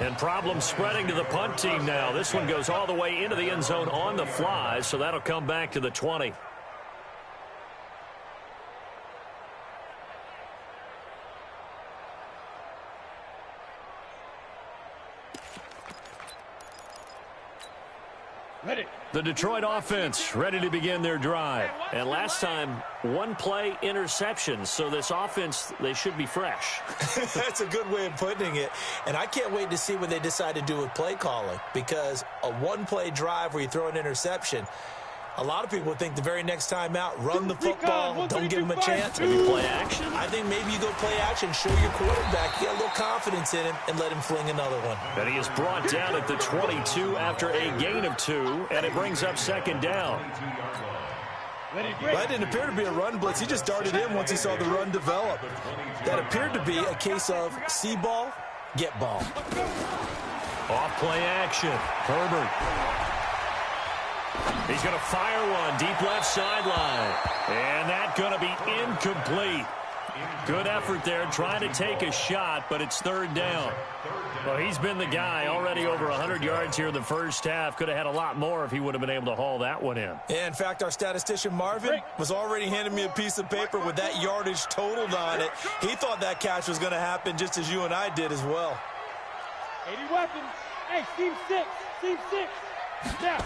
And problems spreading to the punt team now. This one goes all the way into the end zone on the fly, so that'll come back to the 20. The Detroit offense ready to begin their drive. And last time, one play interception. So this offense, they should be fresh. That's a good way of putting it. And I can't wait to see what they decide to do with play calling. Because a one-play drive where you throw an interception, a lot of people think the very next time out, run the football, don't give them a chance. Maybe play action? I think maybe you go play action, show your quarterback, get a little confidence in him, and let him fling another one. And he is brought down at the 22 after a gain of 2, and it brings up second down. That didn't appear to be a run blitz. He just darted in once he saw the run develop. That appeared to be a case of see ball, get ball. Off play action. Herbert. He's going to fire one deep left sideline. And that's going to be incomplete. Good effort there trying to take a shot, but it's third down. Well, he's been the guy already over 100 yards here in the first half. Could have had a lot more if he would have been able to haul that one in. Yeah, in fact, our statistician Marvin was already handing me a piece of paper with that yardage totaled on it. He thought that catch was going to happen just as you and I did as well. 80 weapons. Hey, team 6. Team 6. Now.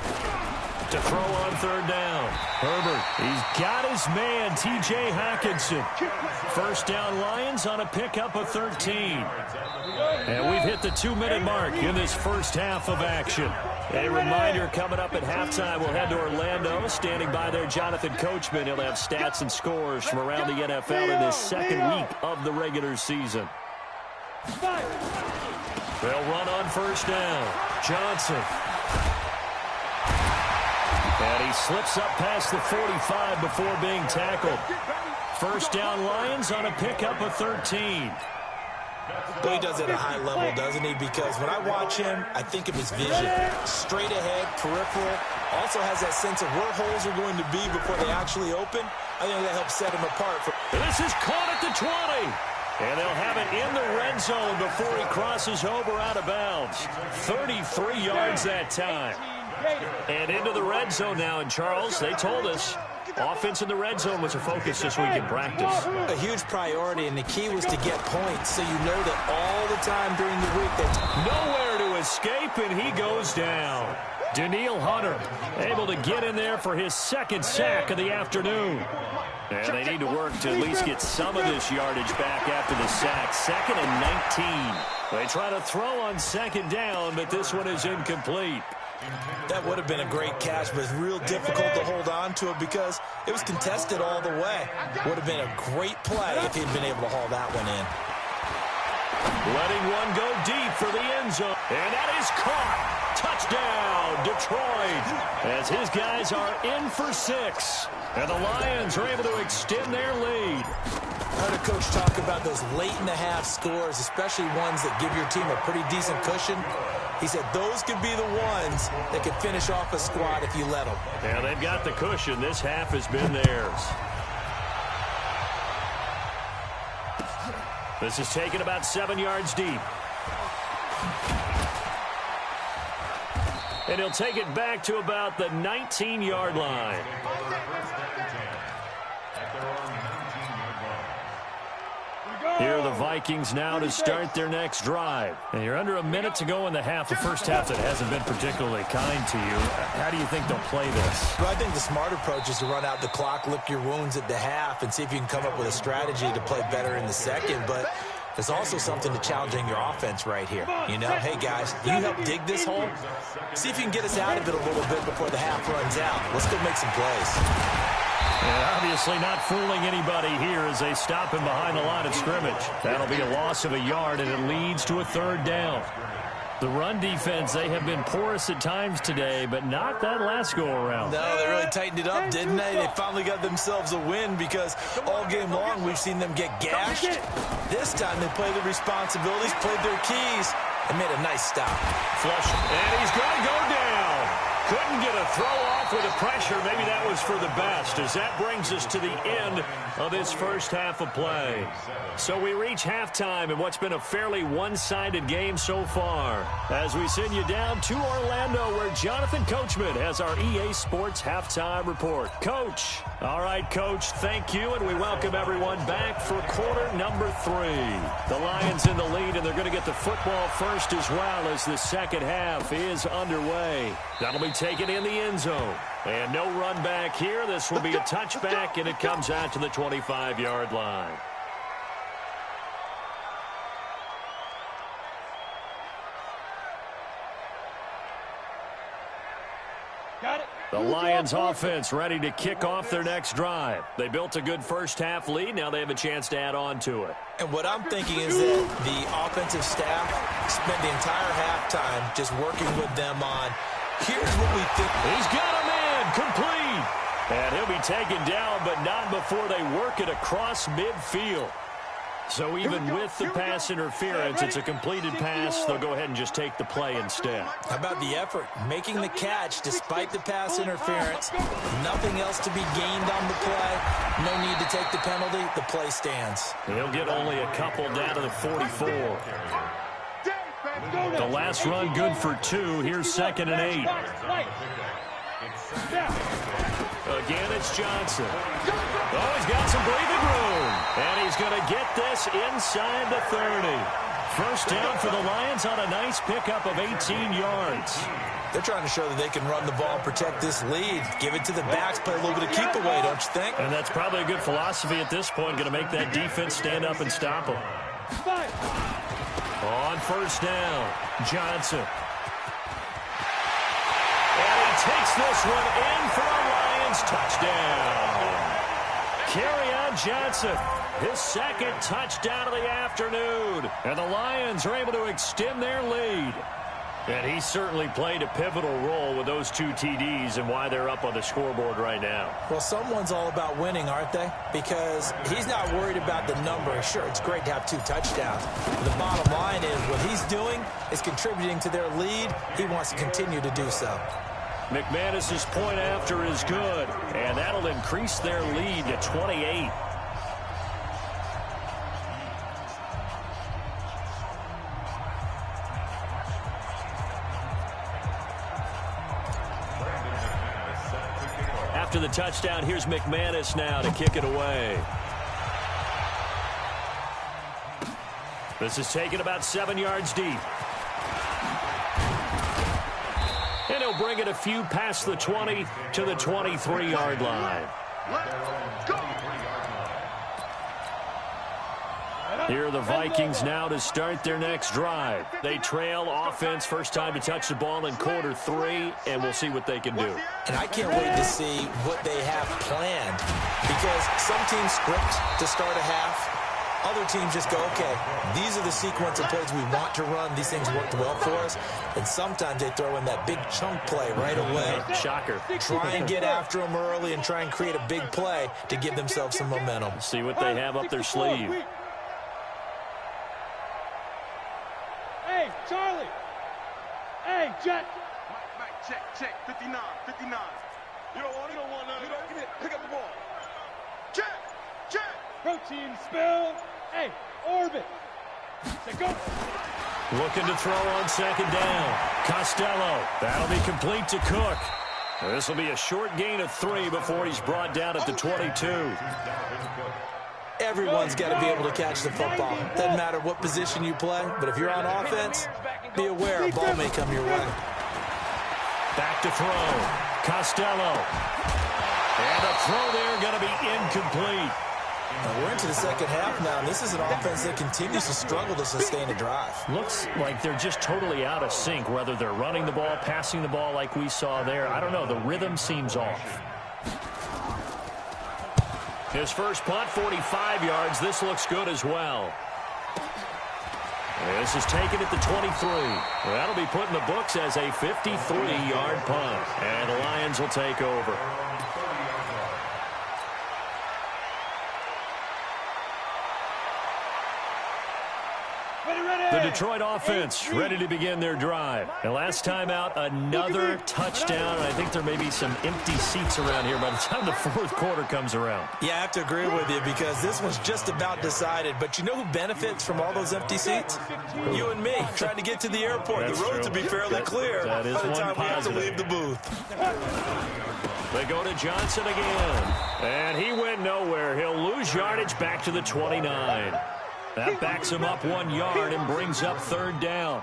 To throw on third down. Herbert, he's got his man, T.J. Hockenson. First down Lions on a pickup of 13. And we've hit the 2-minute mark in this first half of action. A reminder coming up at halftime, we'll head to Orlando. Standing by there, Jonathan Coachman. He'll have stats and scores from around the NFL in this second week of the regular season. They'll run on first down. Johnson. And he slips up past the 45 before being tackled. First down Lions on a pickup of 13. Well, he does it at a high level, doesn't he? Because when I watch him, I think of his vision. Straight ahead, peripheral. Also has that sense of where holes are going to be before they actually open. I think that helps set him apart. This is caught at the 20. And they'll have it in the red zone before he crosses over out of bounds. 33 yards that time. And into the red zone now. And, Charles, they told us offense in the red zone was a focus this week in practice. A huge priority, and the key was to get points so you know that all the time during the week. That's nowhere to escape, and he goes down. Danielle Hunter able to get in there for his second sack of the afternoon. And they need to work to at least get some of this yardage back after the sack. 2nd and 19. They try to throw on second down, but this one is incomplete. That would have been a great catch, but it's real difficult to hold on to it because it was contested all the way. Would have been a great play if he'd been able to haul that one in. Letting one go deep for the end zone. And that is caught. Touchdown, Detroit. As his guys are in for 6. And the Lions are able to extend their lead. I heard a coach talk about those late-in-the-half scores, especially ones that give your team a pretty decent cushion. He said those could be the ones that could finish off a squad if you let them. Yeah, they've got the cushion. This half has been theirs. This is taken about 7 yards deep. And he'll take it back to about the 19-yard line. Here are the Vikings now to start their next drive. And you're under a minute to go in the half. The first half that hasn't been particularly kind to you. How do you think they'll play this? Well, I think the smart approach is to run out the clock, lick your wounds at the half, and see if you can come up with a strategy to play better in the second. But there's also something to challenging your offense right here. You know, hey, guys, you help dig this hole. See if you can get us out of it a little bit before the half runs out. Let's go make some plays. And obviously not fooling anybody here as they stop him behind the line of scrimmage. That'll be a loss of a yard, and it leads to a third down. The run defense, they have been porous at times today, but not that last go-around. No, they really tightened it up, didn't they? They finally got themselves a win because all game long we've seen them get gashed. This time they played their responsibilities, played their keys, and made a nice stop. Flush, and he's going to go down. Couldn't get a throw off off with the pressure. Maybe that was for the best, as that brings us to the end of this first half of play. So we reach halftime in what's been a fairly one-sided game so far, as we send you down to Orlando, where Jonathan Coachman has our EA Sports Halftime Report. Coach. All right, Coach, thank you, and we welcome everyone back for quarter number 3. The Lions in the lead, and they're going to get the football first as well as the second half is underway. That'll be taken in the end zone. And no run back here. This will be a touchback, and it comes out to the 25-yard line. The Lions offense ready to kick off their next drive. They built a good first half lead. Now they have a chance to add on to it. And what I'm thinking is that the offensive staff spent the entire halftime just working with them on, here's what we think. He's got a man complete. And he'll be taken down, but not before they work it across midfield. So even with the pass interference, it's a completed pass. They'll go ahead and just take the play instead. How about the effort? Making the catch despite the pass interference. Nothing else to be gained on the play. No need to take the penalty. The play stands. He'll get only a couple down to the 44. The last run good for 2. Here's 2nd and 8. Again, it's Johnson. Oh, he's got some breathing room. And he's going to get this inside the 30. First down for the Lions on a nice pickup of 18 yards. They're trying to show that they can run the ball and protect this lead. Give it to the backs, play a little bit of keep away, don't you think? And that's probably a good philosophy at this point, going to make that defense stand up and stop them. On first down, Johnson. And he takes this one in for a Lions touchdown. Kerryon Johnson, his second touchdown of the afternoon. And the Lions are able to extend their lead. And he certainly played a pivotal role with those 2 TDs and why they're up on the scoreboard right now. Well, someone's all about winning, aren't they? Because he's not worried about the number. Sure, it's great to have 2 touchdowns. But the bottom line is what he's doing is contributing to their lead. He wants to continue to do so. McManus's point after is good, and that'll increase their lead to 28. After the touchdown, here's McManus now to kick it away. This is taken about 7 yards deep. And he'll bring it a few past the 20 to the 23-yard line. Here are the Vikings now to start their next drive. They trail offense, first time to touch the ball in quarter 3, and we'll see what they can do. And I can't wait to see what they have planned, because some teams script to start a half. Other teams just go, okay, these are the sequence of plays we want to run. These things worked well for us. And sometimes they throw in that big chunk play right away. Shocker. Try and get after them early and try and create a big play to give themselves some momentum. See what they have up their sleeve. Hey, Charlie. Hey, Jet. Mike, check. 59. You don't want it? You don't get it. Pick up the ball. Check. Protein spill. Hey, Orbit. Say go. Looking to throw on second down. Costello. That'll be complete to Cook. This will be a short gain of 3 before he's brought down at the 22. Everyone's got to be able to catch the football. Doesn't matter what position you play, but if you're on offense, be aware a ball may come your way. Back to throw. Costello. And a throw there going to be incomplete. We're into the second half now, and this is an offense that continues to struggle to sustain a drive. Looks like they're just totally out of sync, whether they're running the ball, passing the ball like we saw there. I don't know. The rhythm seems off. His first punt, 45 yards. This looks good as well. This is taken at the 23. That'll be put in the books as a 53-yard punt. And the Lions will take over. Ready. The Detroit offense ready to begin their drive. And last time out, another touchdown. I think there may be some empty seats around here by the time the fourth quarter comes around. Yeah, I have to agree with you because this one's just about decided. But you know who benefits from all those empty seats? You and me, trying to get to the airport. That's the roads true. will be fairly clear that is by the one time we have to positive. leave the booth. They go to Johnson again. And he went nowhere. He'll lose yardage back to the 29. That backs him up 1 yard and brings up third down.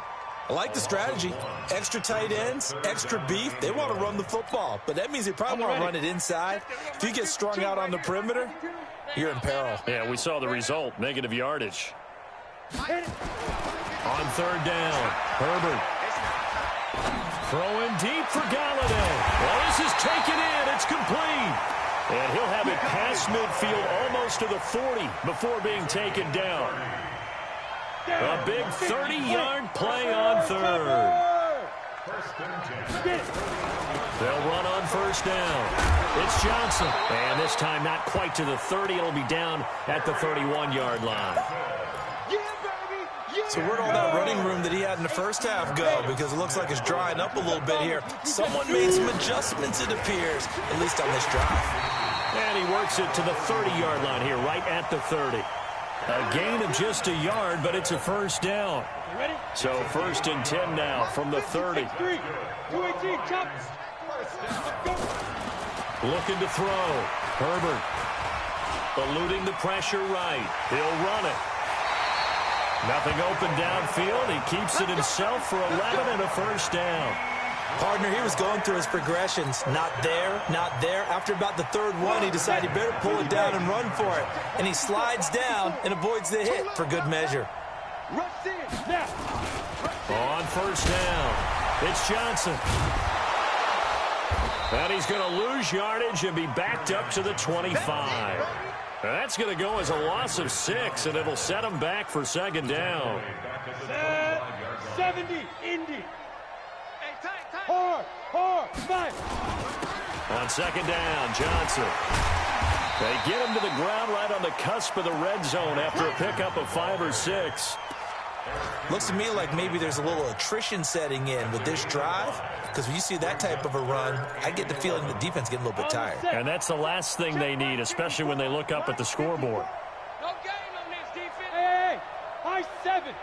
I like the strategy. Extra tight ends, extra beef. They want to run the football, but that means they probably want to run it inside. If you get strung out on the perimeter, you're in peril. Yeah, we saw the result, negative yardage. On third down, Herbert. Throwing deep for Galladay. Well, this is taken in. It's complete. And he'll have it past midfield almost to the 40 before being taken down. A big 30-yard play on third. They'll run on first down. It's Johnson. And this time not quite to the 30. It'll be down at the 31-yard line. So where'd all that running room that he had in the first half go? Because it looks like it's drying up a little bit here. Someone made some adjustments, it appears, at least on this drive. And he works it to the 30-yard line here, right at the 30. A gain of just a yard, but it's a first down. So first and 10 now from the 30. Looking to throw. Herbert eluding the pressure right. He'll run it. Nothing open downfield. He keeps it himself for 11 and a first down. Partner, he was going through his progressions. Not there, not there. After about the third one, he decided he better pull it down and run for it. And he slides down and avoids the hit for good measure. On first down, it's Johnson. And he's going to lose yardage and be backed up to the 25. And that's going to go as a loss of 6, and it'll set him back for second down. 70, Indy. Hard, 5. On second down, Johnson. They get him to the ground right on the cusp of the red zone after a pickup of 5 or 6. Looks to me like maybe there's a little attrition setting in with this drive. Because when you see that type of a run, I get the feeling the defense getting a little bit tired. And that's the last thing they need, especially when they look up at the scoreboard. No gain on this defense. Hey, high 7.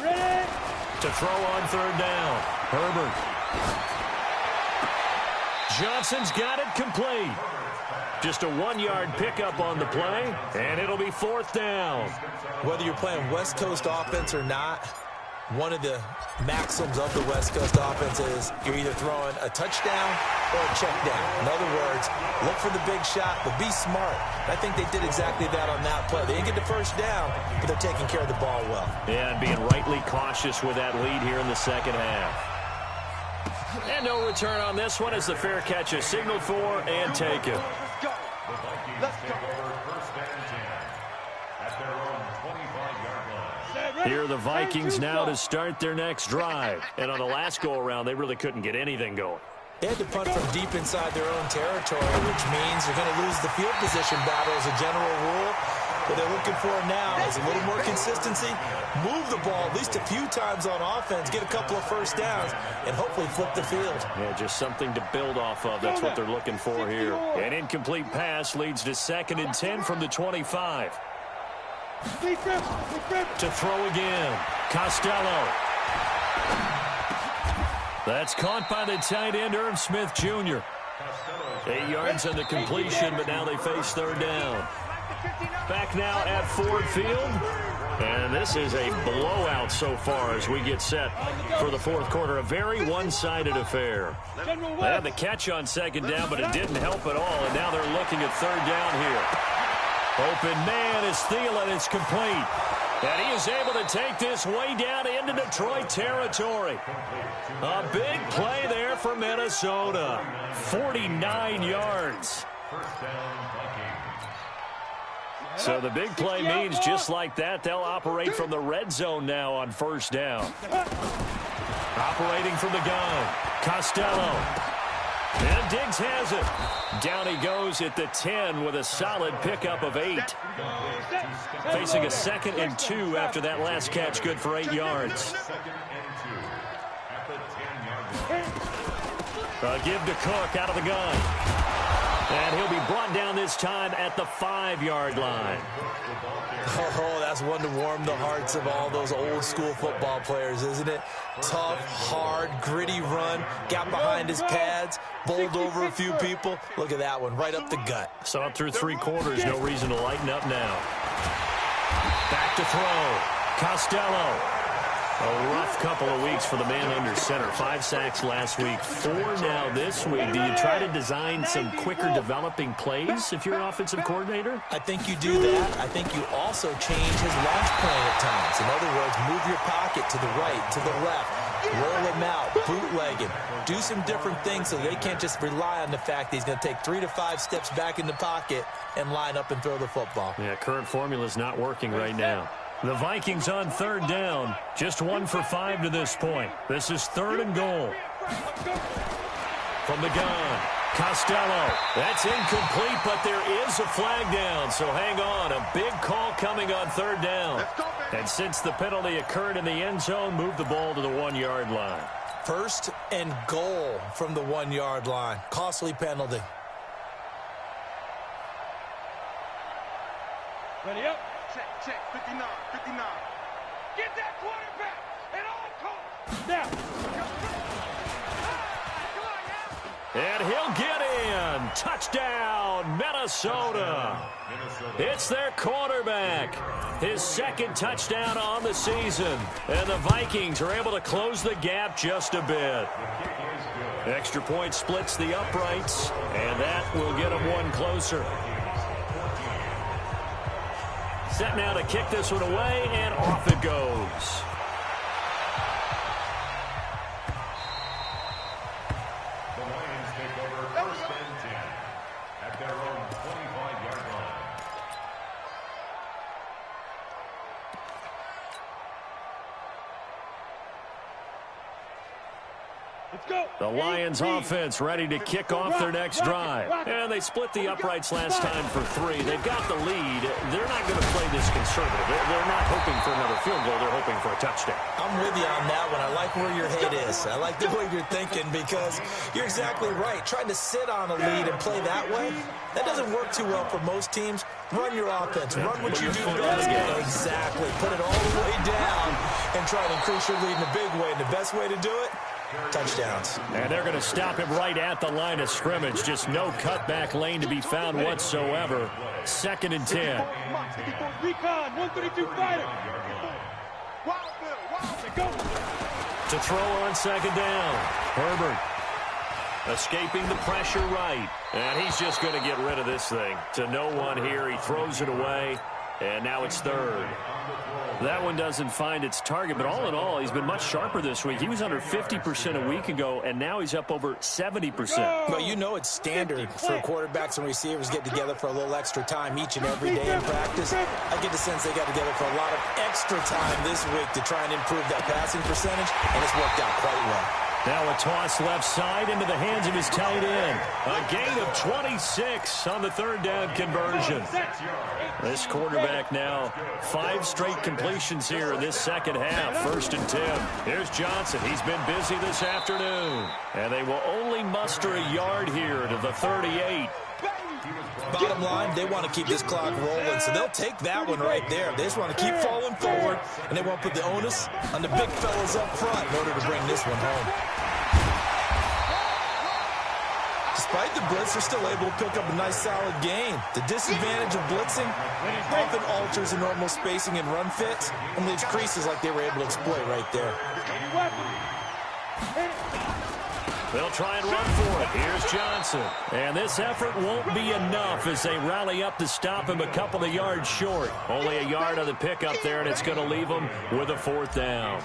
Ready? To throw on third down, Herbert. Johnson's got it complete. Just a 1-yard pickup on the play, and it'll be fourth down. Whether you're playing West Coast offense or not, one of the maxims of the West Coast offense is you're either throwing a touchdown or a check down. In other words, look for the big shot, but be smart. I think they did exactly that on that play. They didn't get the first down, but they're taking care of the ball well. Yeah, and being rightly cautious with that lead here in the second half. And no return on this one as the fair catch is signaled for and taken. Let's go. Here are the Vikings now to start their next drive. And on the last go-around, they really couldn't get anything going. They had to punt from deep inside their own territory, which means they're going to lose the field position battle as a general rule. What they're looking for now is a little more consistency, move the ball at least a few times on offense, get a couple of first downs, and hopefully flip the field. Yeah, just something to build off of. That's what they're looking for here. An incomplete pass leads to 2nd and 10 from the 25. To throw again, Costello. That's caught by the tight end, Irv Smith Jr. 8 yards on the completion, but now they face third down. Back now at Ford Field. And this is a blowout so far as we get set for the fourth quarter. A very one-sided affair. They had the catch on second down, but it didn't help at all. And now they're looking at third down here. Open man is Thielen. It's complete. And he is able to take this way down into Detroit territory. A big play there for Minnesota. 49 yards. So the big play means just like that, they'll operate from the red zone now on first down. Operating from the gun, Costello. And Diggs has it. Down he goes at the 10 with a solid pickup of 8. Facing a 2nd and 2 after that last catch, good for 8 yards. Give to Cook out of the gun. And he'll be brought down this time at the 5-yard line. Oh, that's one to warm the hearts of all those old-school football players, isn't it? Tough, hard, gritty run, got behind his pads, bowled over a few people. Look at that one, right up the gut. Saw it through 3 quarters, no reason to lighten up now. Back to throw. Costello. A rough couple of weeks for the man under center. 5 sacks last week, 4 now this week. Do you try to design some quicker developing plays if you're an offensive coordinator? I think you do that. I think you also change his launch plan at times. In other words, move your pocket to the right, to the left, roll him out, bootleg him. Do some different things so they can't just rely on the fact that he's going to take 3 to 5 steps back in the pocket and line up and throw the football. Yeah, current formula is not working right now. The Vikings on 3rd down. Just 1 for 5 to this point. This is 3rd and goal. From the gun, Costello. That's incomplete, but there is a flag down, so hang on. A big call coming on 3rd down. And since the penalty occurred in the end zone, move the ball to the 1-yard line. 1st and goal from the 1-yard line. Costly penalty. Ready up. Check, 59, 59. Get that quarterback at all costs. Now. And he'll get in. Touchdown, Minnesota. It's their quarterback. His 2nd touchdown on the season. And the Vikings are able to close the gap just a bit. Extra point splits the uprights, and that will get them 1 closer. Set now to kick this one away, and off it goes. The Lions take over 1st and 10 at their own 25-yard line. Let's go. The Lions offense ready to kick off their next drive. And they split the uprights last time for 3. They've got the lead. They're not going to play this conservative. They're not hoping for another field goal. They're hoping for a touchdown. I'm with you on that one. I like where your head is. I like the way you're thinking because you're exactly right. Trying to sit on a lead and play that way, that doesn't work too well for most teams. Run your offense. Run what you do best. Exactly. Put it all the way down and try to increase your lead in a big way. And the best way to do it, touchdowns. And they're going to stop him right at the line of scrimmage. Just no cutback lane to be found whatsoever. 2nd and 10. Recon, 132 fighter. Go. To throw on 2nd down. Herbert escaping the pressure right. And he's just going to get rid of this thing. To no one here. He throws it away. And now it's 3rd. That one doesn't find its target, but all in all, he's been much sharper this week. He was under 50% a week ago, and now he's up over 70%. Well, you know it's standard for quarterbacks and receivers get together for a little extra time each and every day in practice. I get the sense they got together for a lot of extra time this week to try and improve that passing percentage, and it's worked out quite well. Now a toss left side into the hands of his tight end. A gain of 26 on the 3rd down conversion. This quarterback now 5 straight completions here in this 2nd half. 1st and 10. Here's Johnson. He's been busy this afternoon. And they will only muster a yard here to the 38. Bottom line, they want to keep this clock rolling, so they'll take that one right there. They just want to keep falling forward, and they want to put the onus on the big fellas up front in order to bring this one home. Despite the blitz, they're still able to pick up a nice, solid gain. The disadvantage of blitzing often alters the normal spacing and run fits and leaves creases like they were able to exploit right there. They'll try and run for it. Here's Johnson. And this effort won't be enough as they rally up to stop him a couple of yards short. Only a yard on the pickup there, and it's going to leave him with a 4th down.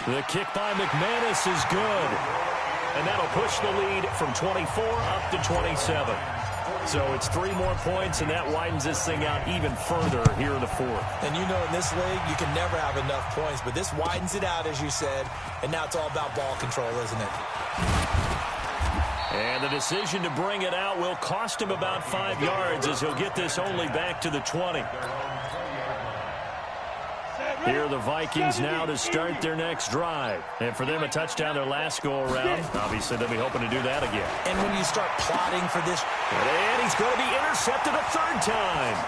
The kick by McManus is good. And that'll push the lead from 24 up to 27. So it's 3 more points, and that widens this thing out even further here in the fourth. And you know in this league, you can never have enough points, but this widens it out, as you said, and now it's all about ball control, isn't it? And the decision to bring it out will cost him about 5 yards as he'll get this only back to the 20. Here are the Vikings now to start their next drive. And for them, a touchdown their last go-around. Obviously, they'll be hoping to do that again. And when you start plotting for this... And he's going to be intercepted a 3rd time.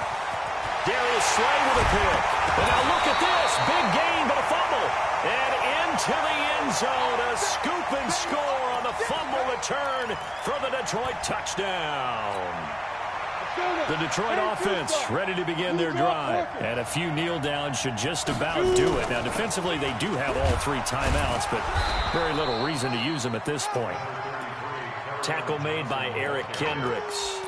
Darius Slay with a pick. And now look at this. Big gain, but a fumble. And into the end zone. A scoop and score on the fumble return for the Detroit touchdown. The Detroit offense ready to begin their drive. And a few kneel downs should just about do it. Now, defensively, they do have all 3 timeouts, but very little reason to use them at this point. Tackle made by Eric Kendricks.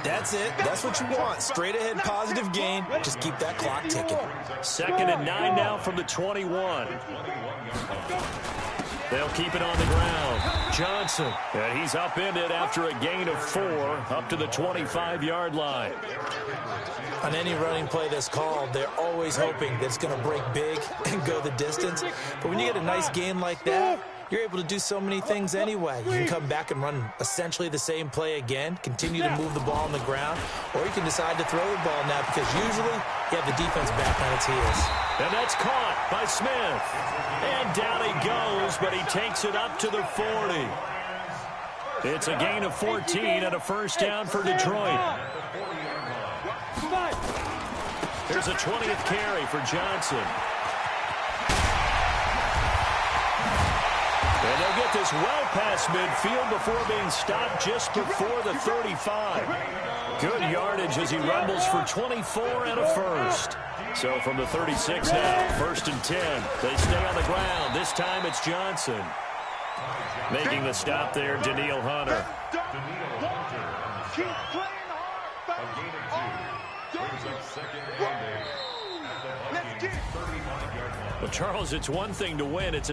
That's it. That's what you want. Straight ahead, positive gain. Just keep that clock ticking. 2nd and 9 now from the 21. They'll keep it on the ground. Johnson, and he's upended after a gain of 4 up to the 25-yard line. On any running play that's called, they're always hoping that it's going to break big and go the distance. But when you get a nice gain like that, you're able to do so many things anyway. You can come back and run essentially the same play again, continue to move the ball on the ground, or you can decide to throw the ball now because usually you have the defense back on its heels. And that's caught by Smith. And down he goes, but he takes it up to the 40. It's a gain of 14 and a 1st down for Detroit. Here's a 20th carry for Johnson. And they'll get this well past midfield before being stopped just before the 35. Good yardage as he rumbles for 24 and a 1st. So from the 36 now, 1st and 10. They stay on the ground. This time it's Johnson. Making the stop there, Danielle Hunter. Keep playing hard. A gain of 2. Brings up 2nd and 8 at the Vikings 35-yard line. Well, Charles, it's one thing to win. It's